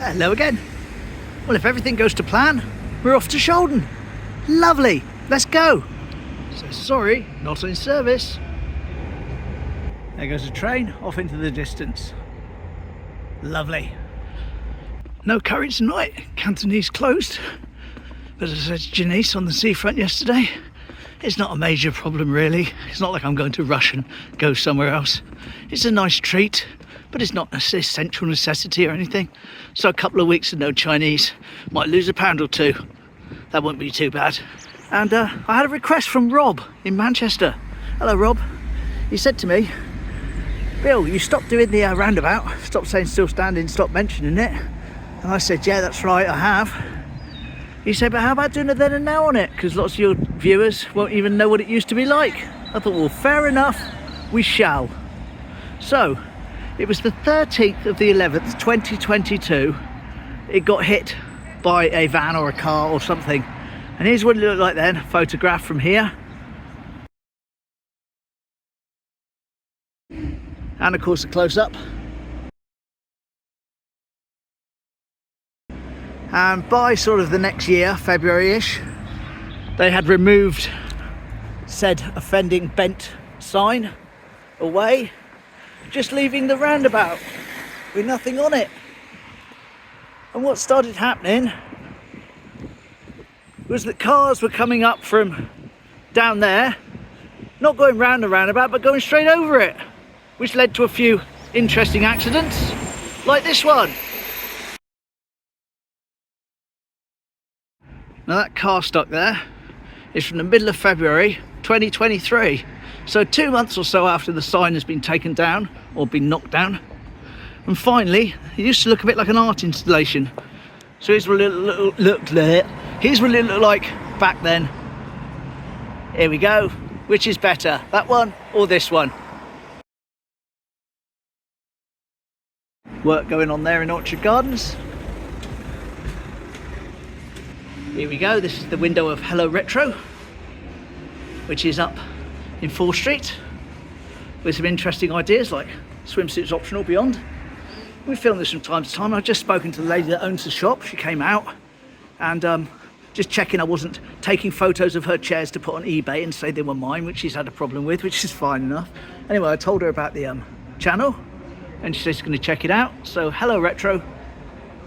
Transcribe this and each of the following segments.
Hello again. Well, if everything goes to plan, we're off to Shaldon. Lovely, let's go. So sorry, not in service. There goes a train off into the distance. Lovely. No curry tonight, Cantonese closed. But as I said to Janice on the seafront yesterday, it's not a major problem really. It's not like I'm going to rush and go somewhere else. It's a nice treat, but it's not an essential necessity or anything. So a couple of weeks of no Chinese, might lose a pound or two. That wouldn't be too bad. And I had a request from Rob in Manchester. Hello Rob. He said to me, Bill, you stopped doing the roundabout, stop saying still standing, stop mentioning it. And I said, yeah, that's right, I have. He said, but how about doing a then and now on it? Because lots of your viewers won't even know what it used to be like. I thought, well, fair enough, we shall. So, it was the 13th of the 11th, 2022. It got hit by a van or a car or something. And here's what it looked like then, photographed from here. And of course a close-up. And by sort of the next year, February-ish, they had removed said offending bent sign away, just leaving the roundabout with nothing on it. And what started happening was that cars were coming up from down there, not going round the roundabout, but going straight over it, which led to a few interesting accidents, like this one. Now that car stuck there is from the middle of February 2023, so 2 months or so after the sign has been taken down or been knocked down. And finally, it used to look a bit like an art installation. So here's what it looked like back then. Here we go. Which is better, that one or this one? Work going on there in Orchard Gardens. Here we go, this is the window of Hello Retro, which is up in 4th Street, with some interesting ideas like swimsuits optional beyond. We film this from time to time. I've just spoken to the lady that owns the shop. She came out and just checking I wasn't taking photos of her chairs to put on eBay and say they were mine, which she's had a problem with, which is fine enough. Anyway, I told her about the channel and she said she's going to check it out. So Hello Retro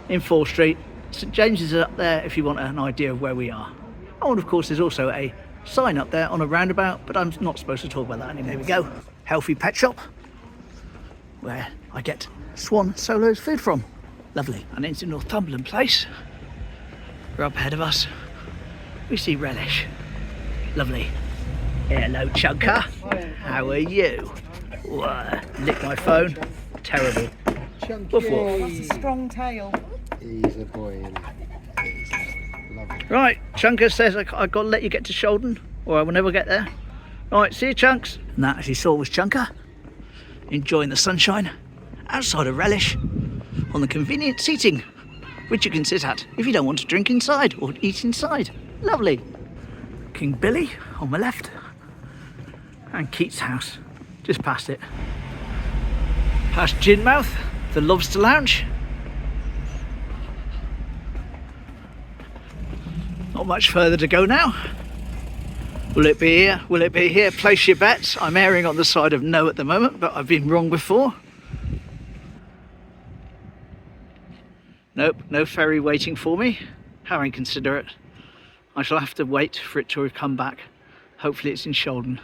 in 4th Street. St James's is up there if you want an idea of where we are. Oh, and of course there's also a sign up there on a roundabout, but I'm not supposed to talk about that anymore. There we go. Healthy Pet Shop, where I get Swan Solo's food from. Lovely. And into Northumberland Place. We're up ahead of us. We see Relish. Lovely. Hello Chunker. How are you? Whoa, lick my phone. Terrible. Chunky. That's a strong tail. He's a boy, isn't he? Lovely. Right, Chunker says I've got to let you get to Shaldon or I will never get there. Right, see you Chunks. And that, as you saw, was Chunker enjoying the sunshine outside of Relish on the convenient seating, which you can sit at if you don't want to drink inside or eat inside. Lovely. King Billy on my left and Keats' house just past it. Past Teignmouth, the Lobster Lounge. Not much further to go now. Will it be here? Will it be here? Place your bets. I'm erring on the side of no at the moment, but I've been wrong before. Nope, no ferry waiting for me. How inconsiderate. I shall have to wait for it to come back. Hopefully it's in Shaldon.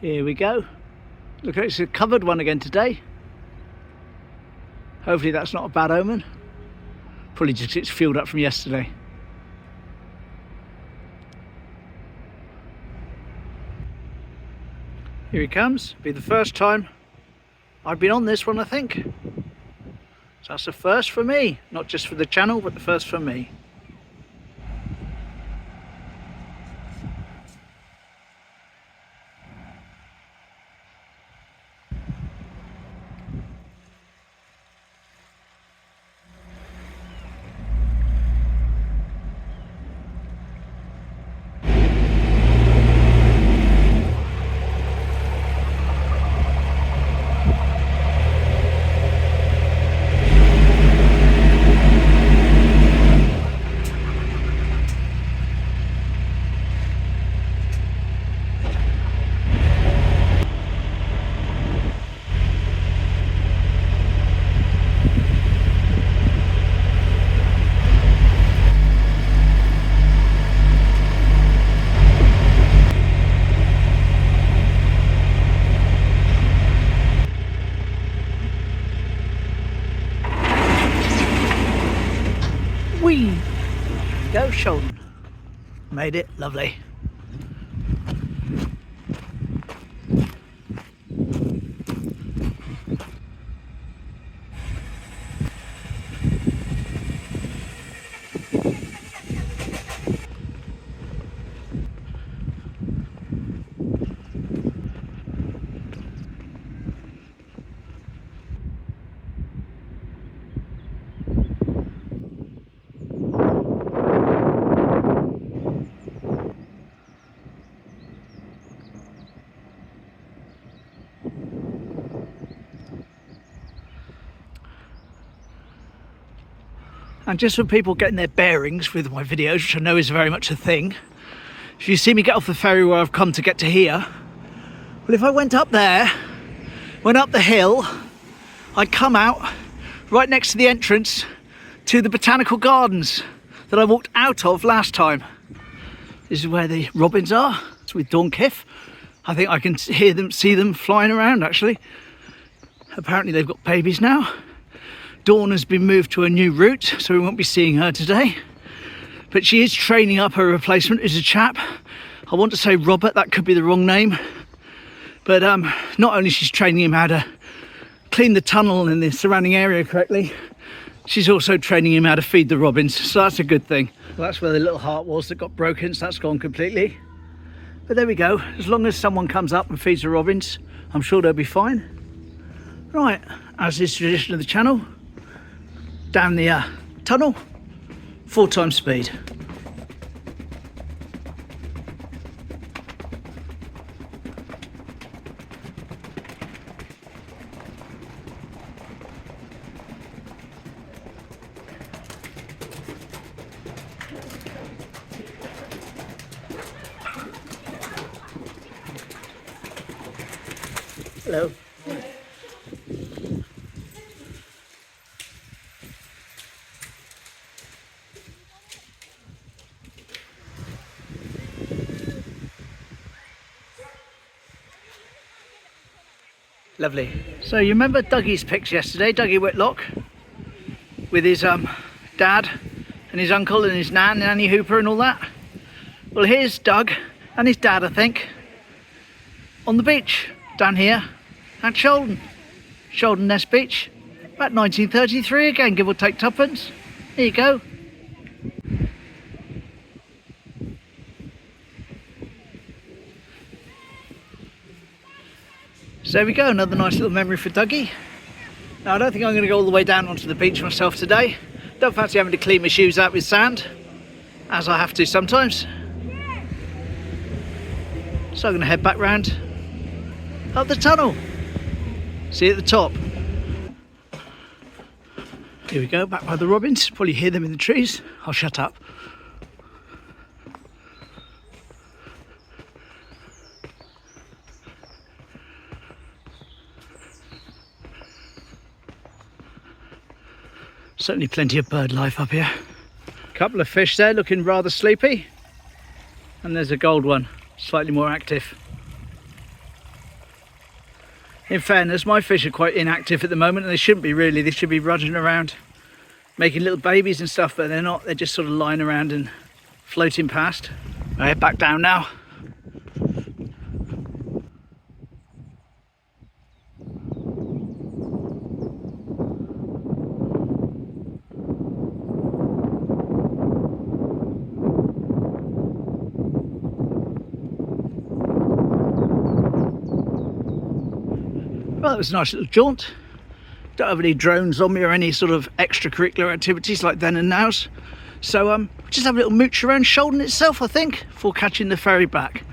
Here we go. Look, it's a covered one again today. Hopefully that's not a bad omen. Probably just it's filled up from yesterday. Here he comes. Be the first time I've been on this one, I think. So that's the first for me. Not just for the channel, but the first for me. Shaldon. Made it, lovely. And just for people getting their bearings with my videos, which I know is very much a thing, if you see me get off the ferry where I've come to get to here, well, if I went up there, went up the hill, I'd come out right next to the entrance to the botanical gardens that I walked out of last time. This is where the robins are. It's with Dawn Kiff. I think I can hear them, see them flying around actually. Apparently they've got babies now. Dawn has been moved to a new route, so we won't be seeing her today. But she is training up her replacement, who's a chap. I want to say Robert, that could be the wrong name. But not only she's training him how to clean the tunnel and the surrounding area correctly, she's also training him how to feed the robins, so that's a good thing. Well, that's where the little heart was that got broken, so that's gone completely. But there we go, as long as someone comes up and feeds the robins, I'm sure they'll be fine. Right, as is tradition of the channel, down the tunnel, 4 times speed. Hello. Lovely. So you remember Dougie's pics yesterday, Dougie Whitlock, with his dad and his uncle and his nan, Nanny Hooper and all that? Well, here's Doug and his dad, I think, on the beach down here at Shaldon. Shaldon Ness Beach, about 1933 again, give or take tuppence. There you go. So there we go, another nice little memory for Dougie. Now I don't think I'm going to go all the way down onto the beach myself today. Don't fancy having to clean my shoes out with sand, as I have to sometimes. So I'm going to head back round up the tunnel. See you at the top. Here we go, back by the robins. Probably hear them in the trees. I'll shut up. Certainly plenty of bird life up here. Couple of fish there looking rather sleepy. And there's a gold one, slightly more active. In fairness, my fish are quite inactive at the moment, and they shouldn't be really. They should be running around making little babies and stuff, but they're not. They're just sort of lying around and floating past. I head back down now. Well, it was a nice little jaunt. Don't have any drones on me or any sort of extracurricular activities like then and nows. So just have a little mooch around Shaldon itself, I think, before catching the ferry back.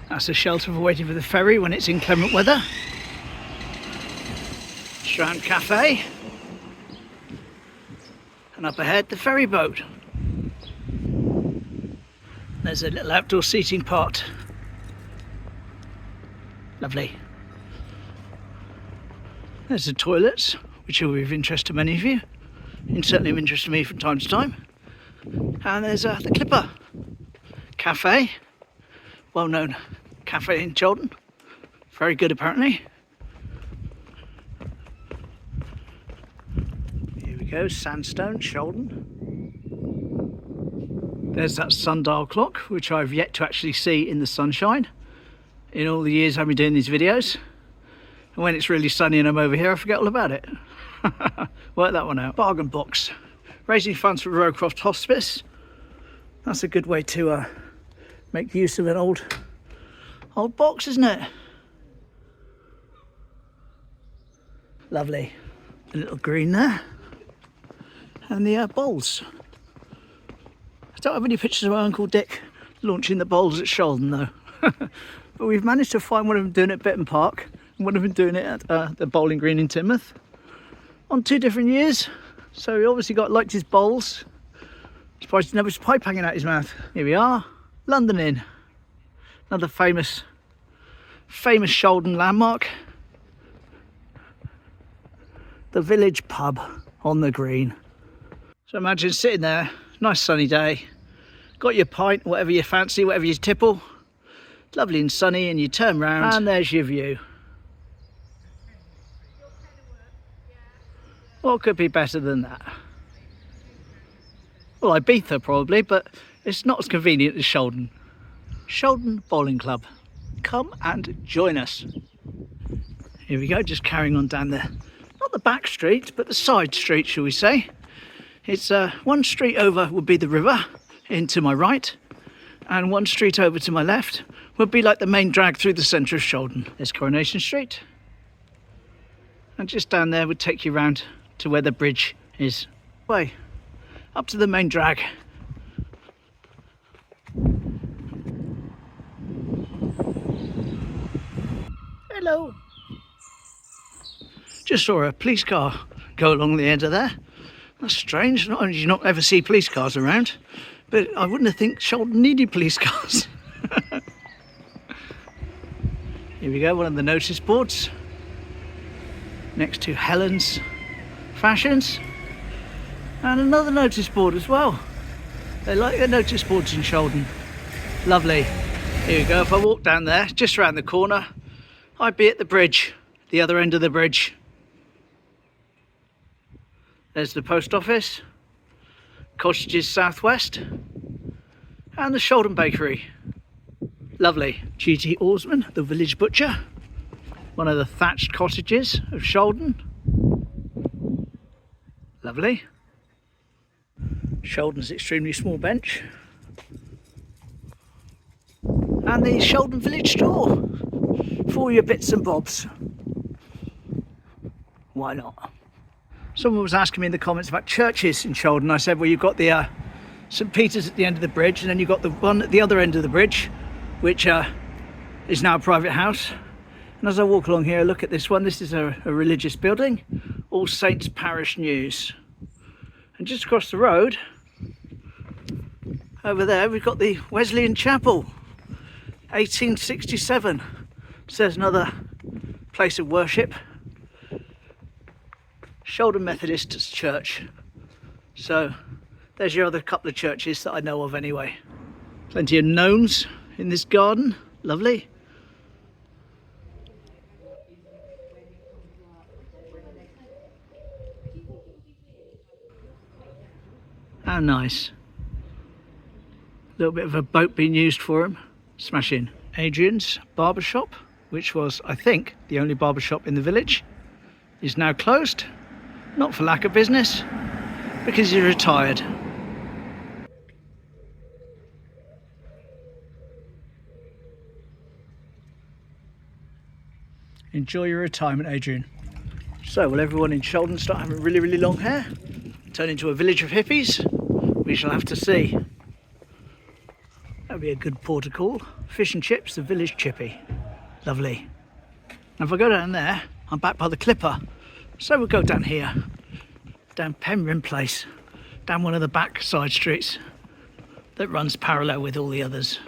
That's a shelter for waiting for the ferry when it's inclement weather. Strand Cafe. And up ahead, the ferry boat. There's a little outdoor seating part. Lovely. There's the toilets, which will be of interest to many of you, and certainly of interest to me from time to time. And there's the Clipper Cafe, well-known cafe in Shaldon. Very good, apparently. goes Sandstone, Shaldon. There's that sundial clock, which I've yet to actually see in the sunshine in all the years I've been doing these videos. And when it's really sunny and I'm over here, I forget all about it. Work that one out. Bargain box. Raising funds for Rowcroft Hospice. That's a good way to make use of an old box, isn't it? Lovely. A little green there. And the bowls. I don't have any pictures of my Uncle Dick launching the bowls at Shaldon though. But we've managed to find one of them doing it at Bitton Park and one of them doing it at the bowling green in Teignmouth on 2 different years. So he obviously liked his bowls. Surprised he never had his pipe hanging out his mouth. Here we are, London Inn. Another famous Shaldon landmark. The village pub on the green. So imagine sitting there, nice sunny day, got your pint, whatever you fancy, whatever you tipple, lovely and sunny, and you turn round and there's your view. What could be better than that? Well, Ibiza probably, but it's not as convenient as Shaldon. Shaldon Bowling Club. Come and join us. Here we go, just carrying on down the, not the back street, but the side street, shall we say. It's one street over would be the river, into my right, and one street over to my left would be like the main drag through the centre of Shaldon. There's Coronation Street. And just down there would take you round to where the bridge is. Way up to the main drag. Hello. Just saw a police car go along the end of there. That's strange. Not only do you not ever see police cars around, but I wouldn't have think Shaldon needed police cars. Here we go, one of the notice boards next to Helen's Fashions, and another notice board as well. They like their notice boards in Shaldon. Lovely. Here we go. If I walk down there, just around the corner, I'd be at the bridge, the other end of the bridge. There's the post office, Cottages Southwest, and the Shaldon Bakery. Lovely. GT Oarsman, the village butcher, one of the thatched cottages of Shaldon. Lovely. Shaldon's extremely small bench. And the Shaldon Village Store for all your bits and bobs. Why not? Someone was asking me in the comments about churches in Shaldon. I said, well, you've got the St Peter's at the end of the bridge, and then you've got the one at the other end of the bridge, which is now a private house. And as I walk along here, I look at this one. This is a religious building, All Saints Parish News. And just across the road, over there, we've got the Wesleyan Chapel, 1867. So there's another place of worship. Shaldon Methodist Church. So there's your other couple of churches that I know of anyway. Plenty of gnomes in this garden. Lovely. How nice. A little bit of a boat being used for him. Smashing. Adrian's barbershop, which was, I think, the only barbershop in the village, is now closed. Not for lack of business, because he's retired. Enjoy your retirement, Adrian. So, will everyone in Shaldon start having really, really long hair? Turn into a village of hippies? We shall have to see. That'd be a good port to call. Fish and chips, the village chippy. Lovely. Now if I go down there, I'm back by the Clipper. So we'll go down here, down Penryn Place, down one of the back side streets that runs parallel with all the others.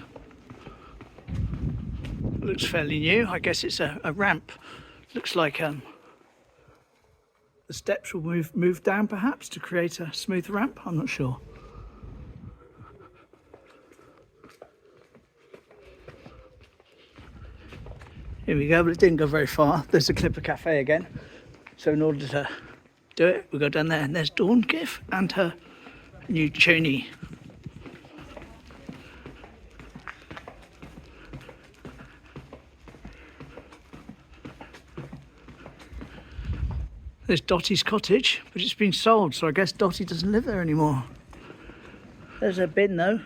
Looks fairly new. I guess it's a ramp. Looks like the steps will move down perhaps to create a smooth ramp. I'm not sure. Here we go, but it didn't go very far. There's a Clipper Cafe again. So in order to do it. We'll go down there and there's Dawn Giff and her new chuney. There's Dottie's cottage, but it's been sold, so I guess Dottie doesn't live there anymore. There's her bin though.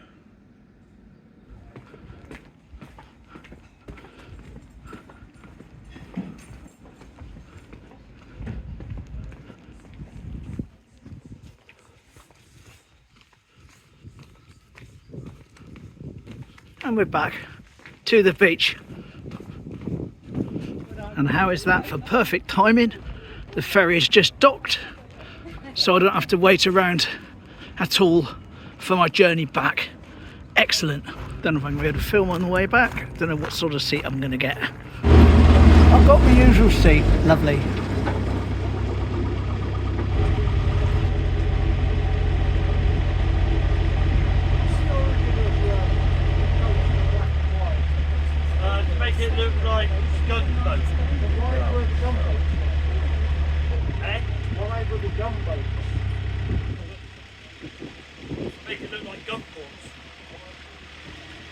And we're back to the beach. And how is that for perfect timing? The ferry is just docked, so I don't have to wait around at all for my journey back. Excellent. Don't know if I'm going to be able to film on the way back. Don't know what sort of seat I'm going to get. I've got the usual seat. Lovely. To make it look like gunboat. Eh? Why would the gunboat? Make it look like gunboats.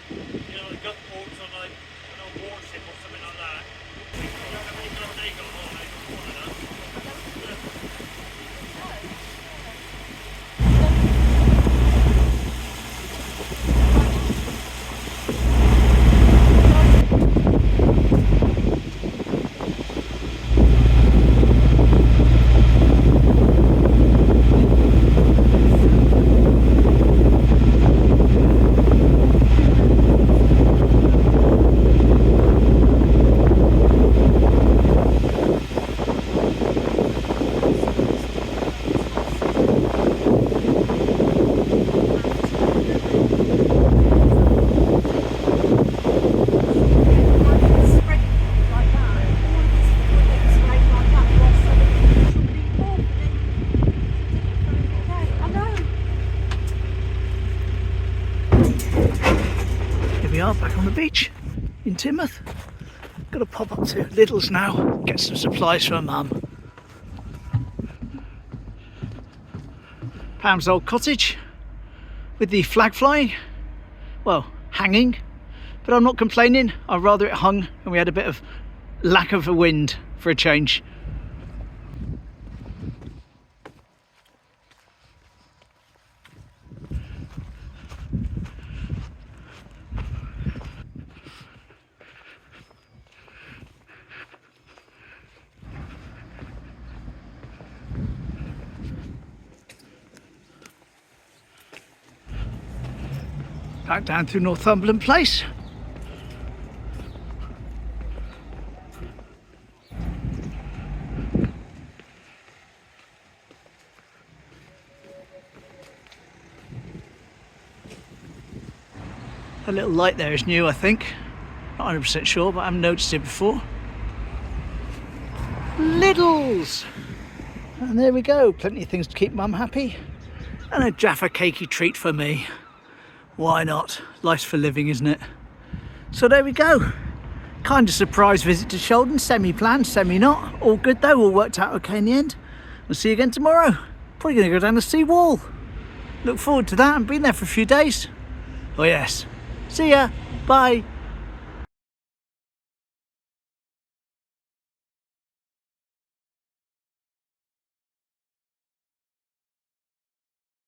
You know, like gunboats on like an old warship or something like that. You know how many guns they got on? They got one of them. Back on the beach in Teignmouth. Got to pop up to Lidls now, get some supplies for Mum. Pam's old cottage with the flag flying, well, hanging, but I'm not complaining. I'd rather it hung and we had a bit of lack of a wind for a change. Back down to Northumberland Place. A little light there is new, I think. Not 100% sure, but I haven't noticed it before. Lidls! And there we go, plenty of things to keep Mum happy. And a Jaffa cakey treat for me. Why not? Life's for living, isn't it? So there we go. Kind of surprise visit to Shaldon, semi-planned, semi-not. All good though, all worked out okay in the end. We'll see you again tomorrow. Probably going to go down the sea wall. Look forward to that. I've been there for a few days. Oh yes. See ya. Bye.